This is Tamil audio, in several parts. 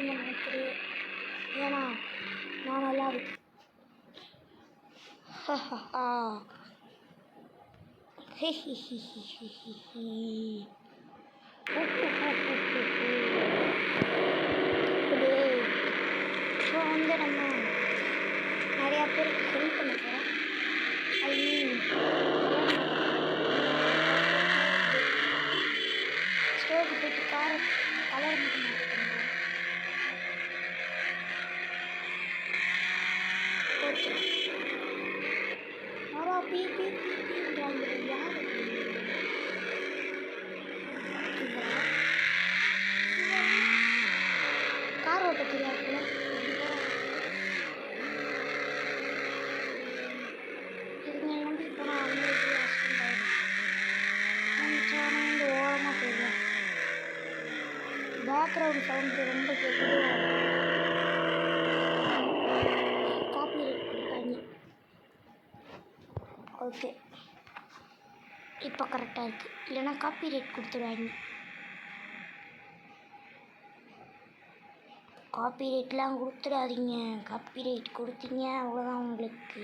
மாட்டீங்கன்னு நினைக்கிறேன். ஏன்னா நான் நல்லா இருக்கேன். இப்போ வந்து நம்ம நிறையா பேருக்கு ஹெல்ப் பண்ண போகிறோம். ஐ மீன் ஸ்டோருக்கு போய்ட்டு காரை கலர் மட்டும் மாற்றிக்கணும். ஓகே யாரா பீ பீ பீ பீன்றாங்க. யார் கார் ஓட்ட தெரியாதுல. இதுங்க நம்பி போனால் அவங்களுக்கு ஆக்சிடென்ட் ஆகிடும். இந்த ஓரமாக போயிடுவேன். பேக்ரவுண்ட் சவுண்டு ரொம்ப கேட்குது. காப்பி ரைட் கொடுப்பாங்க. ஓகே இப்போ கரெக்டாக இருக்குது. இல்லைன்னா காப்பி ரைட் கொடுத்துருவாங்க. காப்பி ரைட்லாம் கொடுத்துடாதீங்க. காப்பி ரைட் கொடுத்தீங்க அவ்வளோதான் உங்களுக்கு.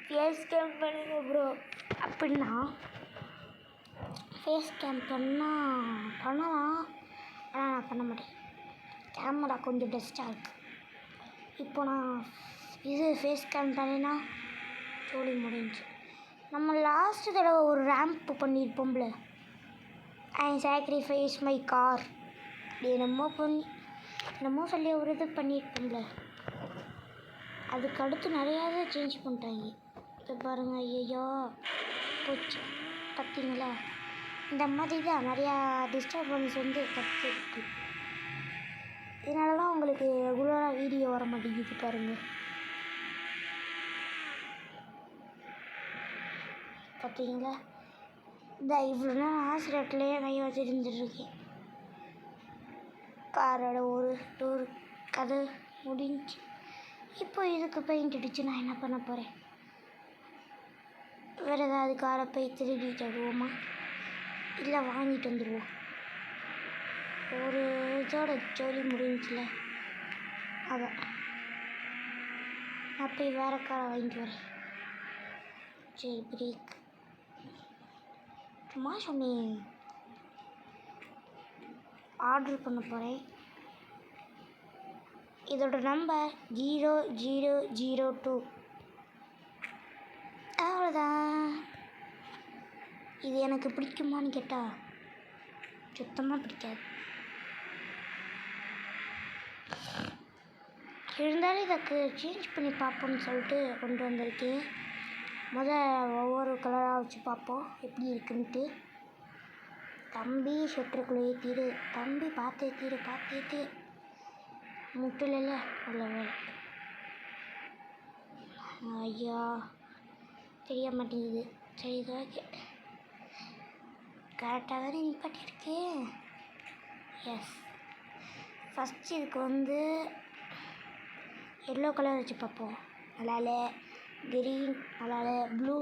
ஃபேஸ் கேம் பண்ணுங்க ப்ரோ. அப்படின்னா ஃபேஸ் கேம் பண்ணலாம். ஆனால் நான் பண்ண மாட்டேன். கேமரா கொஞ்சம் பெஸ்ட்டாக இருக்குது. இப்போ நான் இது ஃபேஸ் கேம் பண்ணினா ஜோலி முடிஞ்சு. நம்ம லாஸ்ட்டு தடவை ஒரு ரேம்ப் பண்ணியிருப்போம்ல, ஐ சாக்ரிஃபைஸ் மை கார் அப்படி என்னமோ சொல்லி ஒரு இது பண்ணியிருப்போம்ல, அதுக்கு அடுத்து நிறையாவே சேஞ்ச் பண்ணிட்டாங்க. இது பாருங்கள். ஐயோ போச்சு பார்த்தீங்களா? இந்த மாதிரி தான் நிறையா டிஸ்டர்பன்ஸ் வந்து கற்றுருக்கு. இதனால தான் உங்களுக்கு ரெகுலராக வீடியோ வர மாட்டேங்குது பாருங்கள். பார்த்தீங்களா? இந்த இவ்வளோ நேரம் ஆக்சிடென்ட்லேயே கை வச்சுருந்துருக்கேன். காரோட ஒரு டோர் கதை முடிஞ்சு. இப்போ இதுக்கு பெயிண்ட் அடித்து நான் என்ன பண்ண போகிறேன்? வேறு ஏதாவது காரை போய் திருடிட்டு வருவோமா? இல்லை வாங்கிட்டு வந்துடுவோம். ஒரு இதோட ஜோலி முடிஞ்சில்ல, அதான் நான் போய் வேறு காரை வாங்கிட்டு வரேன். சரி பிரேக் சும்மா சொன்னேன். ஆர்டர் பண்ண போகிறேன். இதோட நம்பர் 0002. அவ்வளோதான். இது எனக்கு பிடிக்குமான்னு கேட்டால் சுத்தமாக பிடிக்காது. இருந்தாலும் இதுக்கு சேஞ்ச் பண்ணி பார்ப்போம்னு சொல்லிட்டு கொண்டு வந்திருக்கேன். ஒவ்வொரு கலராக வச்சு பார்ப்போம் எப்படி இருக்குன்ட்டு. தம்பி ஷெட்டருக்குள்ளே ஏற்றிடு. தம்பி பார்த்து ஏற்றிடு. முட்டில் நல்ல வேலை. ஐயா தெரிய மாட்டேங்குது. சரி இது ஓகே. கரெக்டாக தானே நிப்பாட்டியிருக்கேன். எஸ். ஃபஸ்ட்டு இதுக்கு வந்து எல்லோ கலர் வச்சு பார்ப்போம். நல்லால கிரீன் நல்லால ப்ளூ.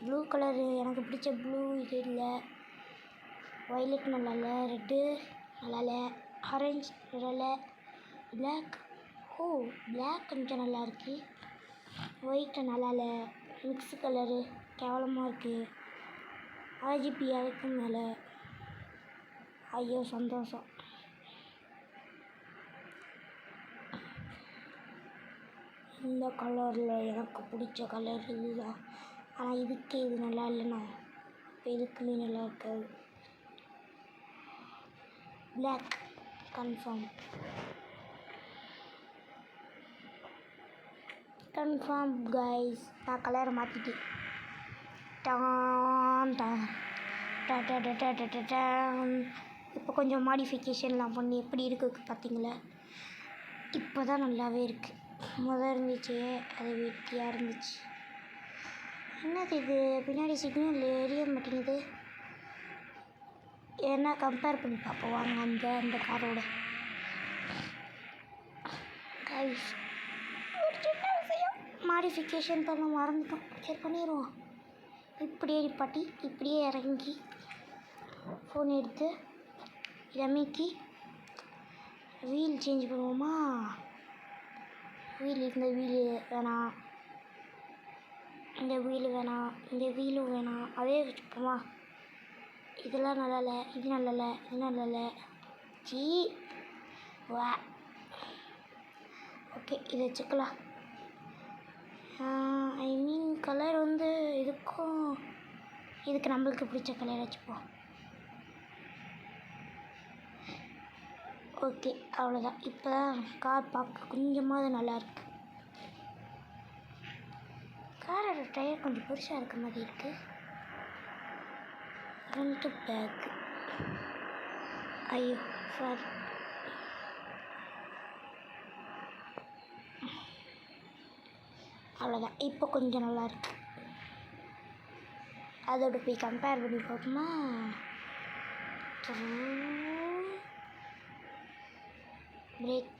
ப்ளூ கலரு எனக்கு பிடிச்ச ப்ளூ இது இல்லை. வயலட் நல்லால, ரெட்டு நல்லால, ஆரஞ்சு நல்லால, பிளாக். பிளாக் கொஞ்சம் நல்லா இருக்கு. ஒயிட்டு நல்லால, மிக்ஸு கலரு கேவலமாக இருக்குது. RGB அதுக்கு மேலே. ஐயோ சந்தோஷம். இந்த கலரில் எனக்கு பிடிச்ச கலர் இதுதான். ஆனால் இதுக்கே இது நல்லா இல்லைண்ணா இப்போ இதுக்குமே நல்லா இருக்காது. Black confirm guys. நான் கலரை மாற்றிட்டேன். இப்போ கொஞ்சம் மாடிஃபிகேஷன்லாம் பண்ணி எப்படி இருக்குது பார்த்தீங்களா? இப்போ தான் நல்லாவே இருக்குது. முதல் இருந்துச்சு அது வெட்டியாக இருந்துச்சு. என்னது இது பின்னாடி சிக்னல் எரிய மாட்டேங்குது. ஏன்னா கம்பேர் பண்ணி பார்ப்போம் வாங்க அந்த காரோட. கைஸ் ஒரு சின்ன விஷயம் மாடிஃபிகேஷன் பண்ண மறந்துட்டோம். சரி பண்ணிடுவோம். இப்படியே நிப்பாட்டி இப்படியே இறங்கி ஃபோன் எடுத்து ரமிக்கு வீல் சேஞ்ச் பண்ணுவோமா? வீல் இந்த வீலு வேணாம், இந்த வீலு வேணாம், இந்த வீலும் வேணாம், அதே வச்சுப்போமா? இதெல்லாம் நல்லா இல்லை, இது நல்லா இல்லை, இது நல்லா இல்லை. சீ வா. ஓகே, இதை வச்சுக்கலாம். ஐ மீன் கலர் வந்து இதுக்கும் இதுக்கு நம்மளுக்கு பிடிச்ச கலர் வச்சுப்போம். ஓகே, அவ்வளோதான். இப்போ தான் கார் பார்க்க கொஞ்சமாவது நல்லாயிருக்கு. காரோட டயர் கொஞ்சம் பெருசாக இருக்க மாதிரி இருக்குது. Front back. ஐயோ சாரி. அவ்வளோதான், இப்போ கொஞ்சம் நல்லாயிருக்கு. அதோட போய் கம்பேர் பண்ணி பார்ப்போமா? பிரேக்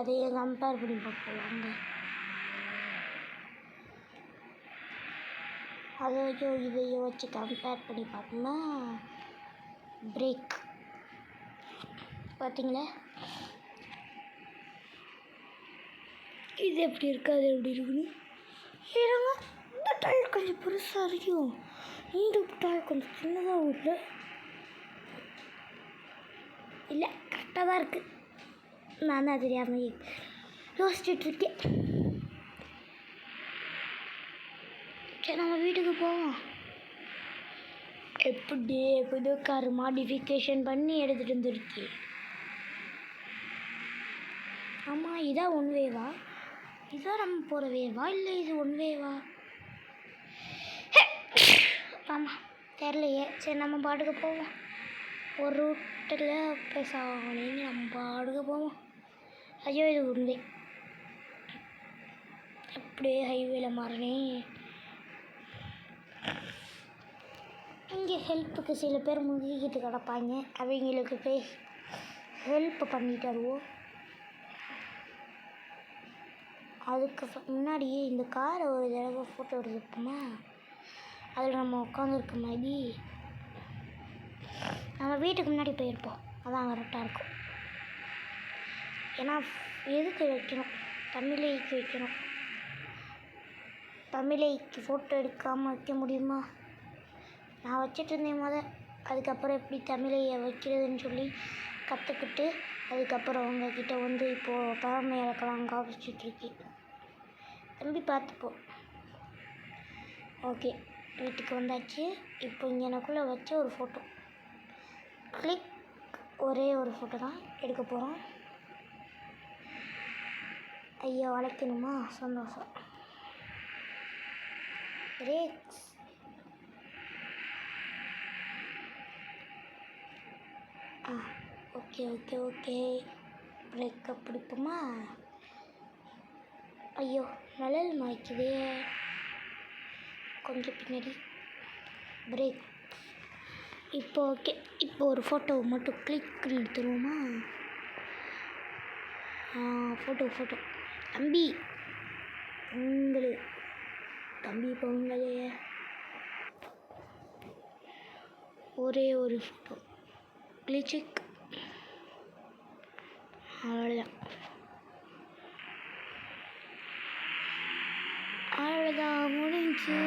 அதையும் கம்பேர் பண்ணி பார்ப்போம். அதையும் இதையும் வச்சு கம்பேர் பண்ணி பார்த்தோம்னா பிரேக் பார்த்தீங்களா? இது எப்படி இருக்குது, அது எப்படி இருக்குன்னு இருங்க. இந்த டயர் கொஞ்சம் பெருசாக இருக்கும், இந்த டயர் கொஞ்சம் சின்னதாக இல்லை. இல்லை, கரெக்டாக தான் இருக்குது. நான் தான் தெரியாமல் யோசிச்சுட்ருக்கேன். சரி, நம்ம வீட்டுக்கு போவோம். எப்படி புது கார் மாடிஃபிகேஷன் பண்ணி எடுத்துகிட்டு வந்துருக்கேன். ஆமாம், இதான் ஒன் வேவா? இதான் நம்ம போகிற வேவா இல்லை இது ஒன் வேவா? ஆமாம், தெரிலையே. சரி, நம்ம பாட்டுக்கு போவோம். ஒரு ரூட்டில் பேசாமல் நம்ம பாட்டுக்கு போவோம். ஐயோ, இது ஒன் வே. அப்படியே ஹைவேல மாறினேன். இங்கே ஹெல்ப்புக்கு சில பேர் முங்கிக்கிட்டு கிடப்பாங்க, அவங்களுக்கு போய் ஹெல்ப் பண்ணிட்டு வருவோம். அதுக்கு முன்னாடி இந்த காரை ஒரு தடவை ஃபோட்டோ எடுத்துப்போமா? அதில் நம்ம உட்காந்துருக்க மாதிரி நம்ம வீட்டுக்கு முன்னாடி போயிருப்போம். அதான் கரெக்டாக இருக்கும். ஏன்னா எதுக்கு வைக்கணும், தமிழைக்கு வைக்கணும். தமிழைக்கு ஃபோட்டோ எடுக்காமல் வைக்க முடியுமா? நான் வச்சிட்டு இருந்தேன் அதுக்கப்புறம் எப்படி தமிழையை வைக்கிறதுன்னு சொல்லி கற்றுக்கிட்டு அதுக்கப்புறம் அவங்கக்கிட்ட வந்து இப்போது பழமை இறக்கலாம் காமிச்சிட்ருக்கேன். தம்பி பார்த்துப்போ. ஓகே, வீட்டுக்கு வந்தாச்சு. இப்போ இங்கே எனக்குள்ளே வச்ச ஒரு ஃபோட்டோ கிளிக், ஒரே ஒரு ஃபோட்டோ தான் எடுக்க போகிறோம். ஐயா வளைக்கணுமா? சந்தோஷம். பிரேக்ஸ். ஓகே ஓகே ஓகே, பிரேக்கை பிடிப்போமா? ஐயோ, நிழல் மாய்க்குதே. கொஞ்சம் பின்னாடி பிரேக். இப்போ ஓகே, இப்போ ஒரு ஃபோட்டோவை மட்டும் கிளிக் எடுத்துருவோமா? ஃபோட்டோ தம்பி பொங்கல், தம்பி பொங்கலே. ஒரே ஒரு ஃபோட்டோ கிளிக். அவ்வளோதான் முடிஞ்சு.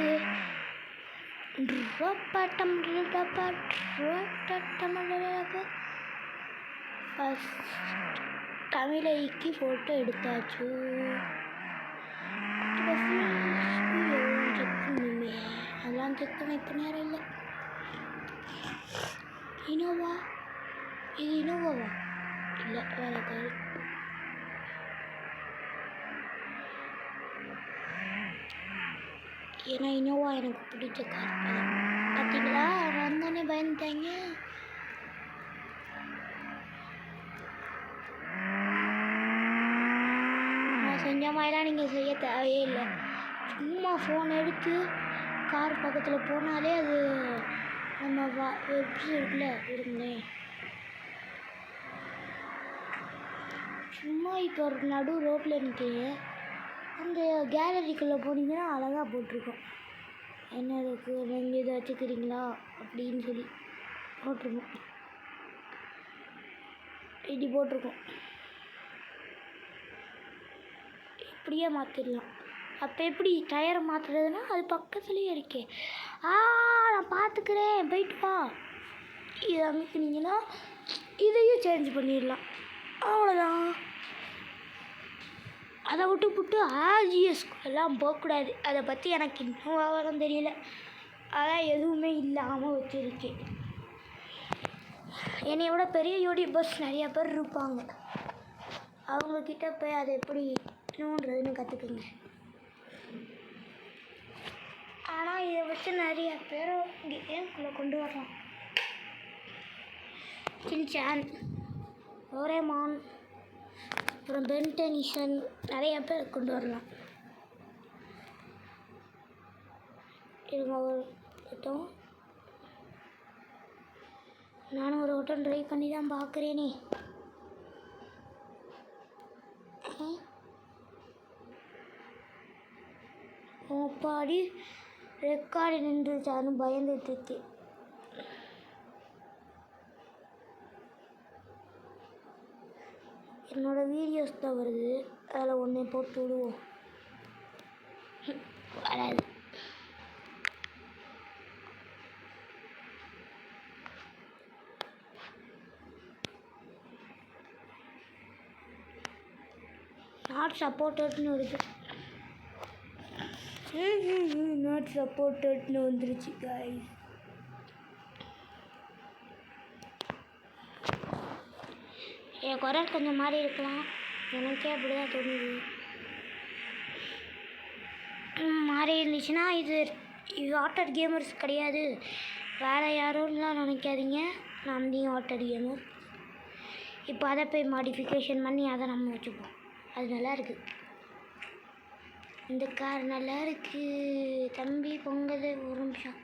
தமிழைக்கு ஃபோட்டோ எடுத்தாச்சு. அதெல்லாம் செக் பண்ண இப்போ நேரம் இல்லை. இனோவா, இது இனோவாவா? இல்லை, வேறு கார். ஏன்னா இனோவா எனக்கு பிடிச்ச கார். பார்த்தீங்களா, வந்தோடனே பயந்துட்டாங்க. நான் செஞ்ச மாதிரிலாம் நீங்கள் செய்ய தேவையே இல்லை. சும்மா ஃபோன் எடுத்து கார் பக்கத்தில் போனாலே அது நம்ம எப்படி இருக்குல்ல இருங்களேன். சும்மா இப்போ ஒரு நடு ரோட்டில் நிற்கிறீங்க, அந்த கேலரிக்குள்ளே போனீங்கன்னா அழகாக போட்டிருக்கோம் என்ன இருக்குது, நீங்கள் இதை வச்சுக்கிறீங்களா அப்படின்னு சொல்லி போட்டிருக்கோம், இப்படி போட்டிருக்கோம். இப்படியே மாற்றிடலாம். அப்போ எப்படி டயரை மாற்றுறதுன்னா அது பக்கத்துலேயே இருக்கே. நான் பார்த்துக்கிறேன், போயிட்டு வா. இதை அமைக்கினீங்கன்னா இதையும் சேஞ்ச் பண்ணிடலாம். அவ்வளோதான். அதை விட்டு ஆர்ஜிஎஸ் எல்லாம் போகக்கூடாது. அதை பற்றி எனக்கு இன்னும் விவரம் தெரியல. அதான் எதுவுமே இல்லாமல் வச்சுருக்கேன். என்னை விட பெரிய யூடியூபர்ஸ் நிறையா பேர் இருப்பாங்க. அவங்கக்கிட்ட போய் அதை எப்படி நோண்டுறதுன்னு கற்றுக்குங்க. ஆனால் இதை வச்சு நிறைய பேர் கேம்குள்ளே கொண்டு வரலாம். சின்சான், டோரேமான், அப்புறம் பென்டெனிஷன் நிறைய பேர் கொண்டு வரலாம். இருங்க ஒரு வட்டம், நானும் ஒரு வட்டம் ட்ரை பண்ணி தான் பார்க்குறேனே. பாடி ரெக்கார்டு நின்றுச்சான்னு பயந்துட்டுருக்கு. என்னோடய வீடியோஸ் தான் வருது, அதில் ஒன்றே போட்டு விடுவோம். வராது. நாட் சப்போர்ட்டட்னு வருது. நாட் சப்போர்ட்டட்னு வந்துருச்சு காய்ஸ். என் குரல் கொஞ்சம் மாறி இருக்கலாம், எனக்கே அப்படி தான் தோணுது. மாறி இருந்துச்சுன்னா இது வாட்டர் கேமர்ஸ் கிடையாது, வேறு யாரும்லாம் நினைக்காதீங்க. நான் தான் வாட்டர் கேமர். இப்போ அதை போய் மாடிஃபிகேஷன் பண்ணி அதை நம்ம வச்சுப்போம். அது நல்லாயிருக்கு. இந்த கார் நல்லா இருக்கு தம்பி. பொங்கல் ஒரு நிமிஷம்.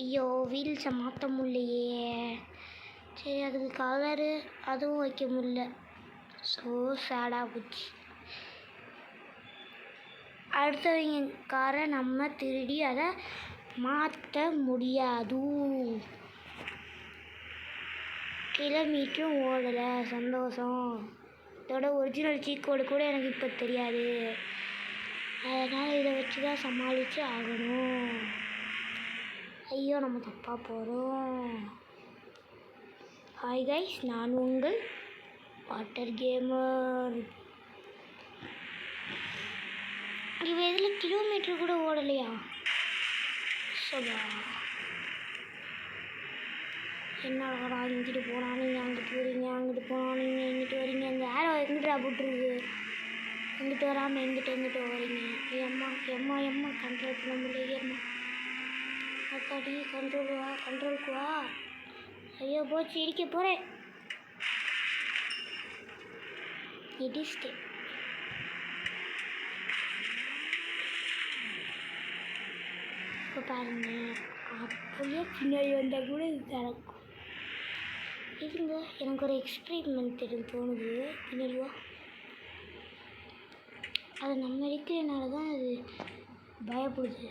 ஐயோ, வீல்ஸை மாற்ற முடியலையே. சரி, அதுக்கு கலரு அதுவும் வைக்க முடியல. ஸோ சேடாக போச்சு. அடுத்தவங்க காரை நம்ம திருடி அதை மாற்ற முடியாது. கிலோமீட்டரும் ஓடலை, சந்தோஷம். இதோட ஒரிஜினல் சீட் கோடு கூட எனக்கு இப்போ தெரியாது. அதனால் இதை வச்சு தான் சமாளித்து ஆகணும். ஐயோ, நம்ம தப்பாக போகிறோம். ஹாய் கைஸ், நான் உங்கள் வாட்டர் கேமர். இவ இதில் கிலோமீட்டர் கூட ஓடலையா? சோபா என்னடா இங்கிட்டு போனால் நீங்கள் அங்கிட்டு வரீங்க, அங்கிட்டு போனால் நீங்கள் இங்கிட்டு வரீங்க. அந்த ஆரோ எங்கிட்டா போட்டுருக்கு, இங்கிட்டு வராமல் எங்கிட்ட வரீங்க. எம்மா கண்ட்ரோல் பண்ண முடியல. அக்காடி கண்ட்ரோலுக்கு வா. ஐயோ போச்சு, இடிக்க போகிறேன். இடிச்சிட்டேன். இப்போ பாருங்க, அப்படியே பின்னாடி வந்தால் கூட இது நடக்கும். இருங்க, எனக்கு ஒரு எக்ஸ்பெரிமெண்ட் தோணுது. பின்னாடி வா. அதை நம்ம இருக்கிறனால தான் அது பயப்படுது.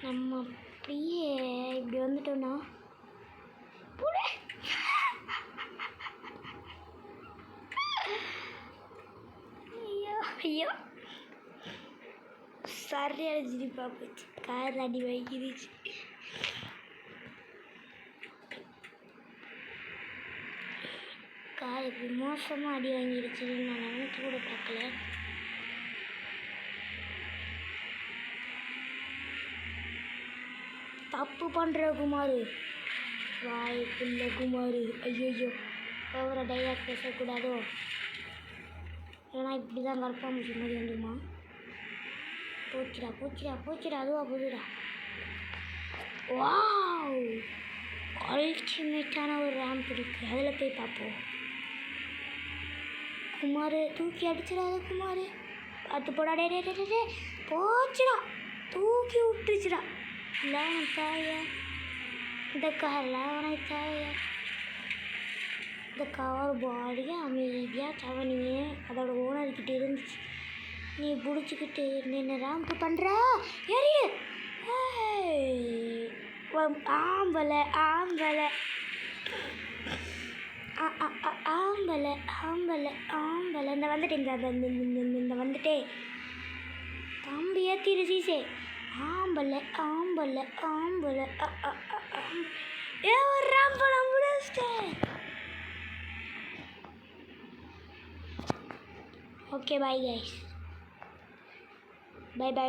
நம்ம அப்படியே இப்படி வந்துட்டோன்னா ஐயோ சரியான சிரிப்பாக போச்சு. கார் அடி வாங்கிடுச்சு. கார் இப்படி மோசமாக அடி வாங்கிடுச்சுன்னு நான் நினைச்சு கூட பார்க்கல. தப்பு பண்ணுற குமார், வாய்ப்புள்ள குமார். ஐயோ, ஓவர டைலாக் பேசக்கூடாதோ, ஏன்னா இப்படி தான் கரப்பாம்பூச்சி மாதிரி வந்துமா. போச்சுடா அதுவா போதுடா. வாவ், அல்டிமேட்டான ஒரு ரேம்ப் இருக்குது, அதில் போய் பார்ப்போம். குமார் தூக்கி அடிச்சிடாத குமார், பார்த்து போடா. டே போச்சுடா, தூக்கி விட்டுருச்சுடா. லவனை தாயா, இந்த காரில் அவனை தாயா. இந்த கார் பாடியே அமைதியாக சவனியே அதோட ஓனர்கிட்ட இருந்துச்சு. நீ பிடிச்சிக்கிட்டு நின்று ரேம்ப் பண்ணுற ஏறி ஆம்பலை ஆம்பலை ஆம்பலை ஆம்பலை ஆம்பலை இந்த வந்துட்டேன் இந்த வந்துட்டே தம்பி ஏற்றிடு சீசே ஆம்பலை ஆம்பலை ஆம்பலை ஏ ஒரு ரேம்ப் நான் முடிச்சிட்டேன். Okay bye guys, bye by.